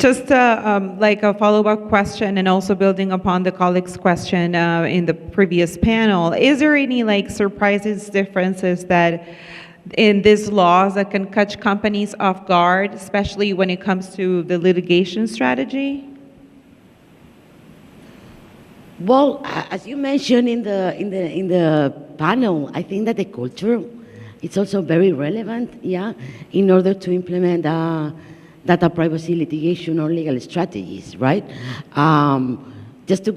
Just like a follow-up question, and also building upon the colleague's question in the previous panel, is there any like surprises, differences that in these laws that can catch companies off guard, especially when it comes to the litigation strategy? Well, as you mentioned in the panel, I think that the culture is also very relevant, yeah, in order to implement data privacy litigation or legal strategies, right? Just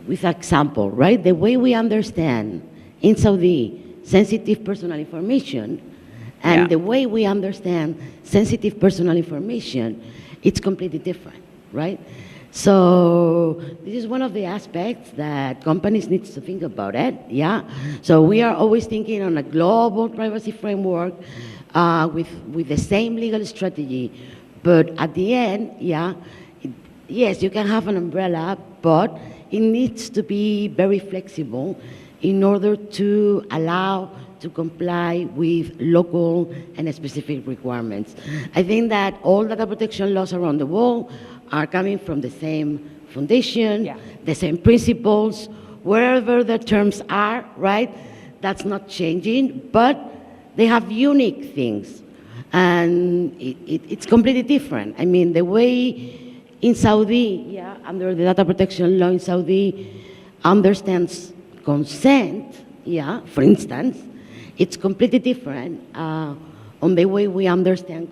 with an example, right? The way we understand in Saudi sensitive personal information and the way we understand sensitive personal information, it's completely different, right? So this is one of the aspects that companies need to think about it, yeah? So we are always thinking on a global privacy framework with the same legal strategy, but at the end, yes, you can have an umbrella, but it needs to be very flexible in order to allow to comply with local and specific requirements. I think that all data protection laws around the world are coming from the same foundation, the same principles, wherever the terms are, right? That's not changing, but they have unique things, and it's completely different. I mean, the way in Saudi, under the data protection law in Saudi, understands consent, for instance, it's completely different on the way we understand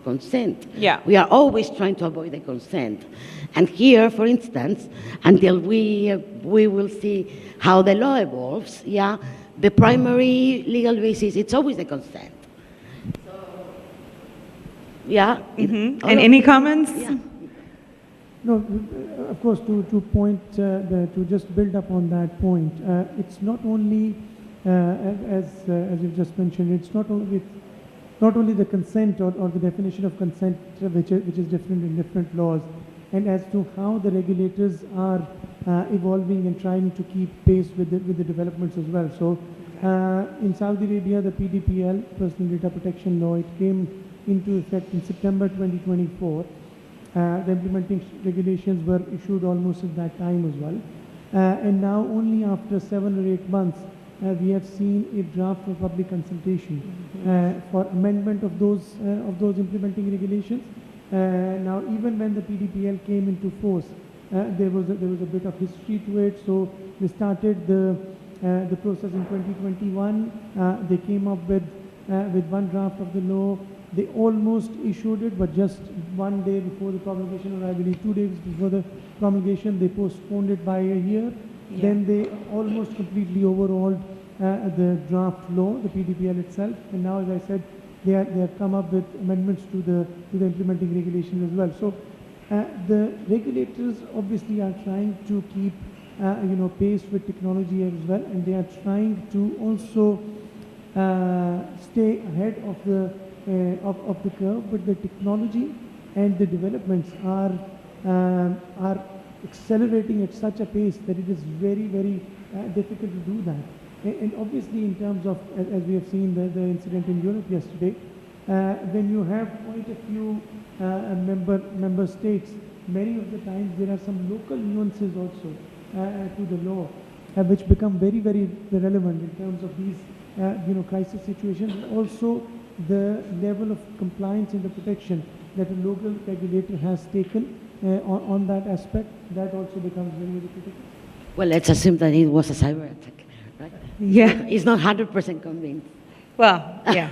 consent. We are always trying to avoid the consent. And here, for instance, until we will see how the law evolves, the primary legal basis, it's always the consent. So, And any comments? No, of course, to just build up on that point, it's not only, as you've just mentioned, it's not only the consent or the definition of consent which is different in different laws, and as to how the regulators are evolving and trying to keep pace with the developments as well. So in Saudi Arabia, the PDPL, Personal Data Protection Law, it came into effect in September 2024. The implementing regulations were issued almost at that time as well. And now only after 7 or 8 months, we have seen a draft of public consultation for amendment of those implementing regulations. Now, even when the PDPL came into force, there was a bit of history to it. So they started the process in 2021. They came up with one draft of the law. They almost issued it, but just one day before the promulgation, or I believe 2 days before the promulgation, they postponed it by a year. Then they almost completely overhauled the draft law, the PDPL itself, and now, as I said, they have come up with amendments to the implementing regulations as well. So the regulators obviously are trying to keep pace with technology as well, and they are trying to also stay ahead of the curve. But the technology and the developments are accelerating at such a pace that it is very, very difficult to do that. And obviously, in terms of, as we have seen the incident in Europe yesterday, when you have quite a few member states, many of the times there are some local nuances also to the law, which become very, very relevant in terms of these crisis situations. Also, the level of compliance and the protection that a local regulator has taken on that aspect, that also becomes very, very critical. Well, let's assume that it was a cyber attack, right? Yeah. It's not 100% convinced. Well, yeah.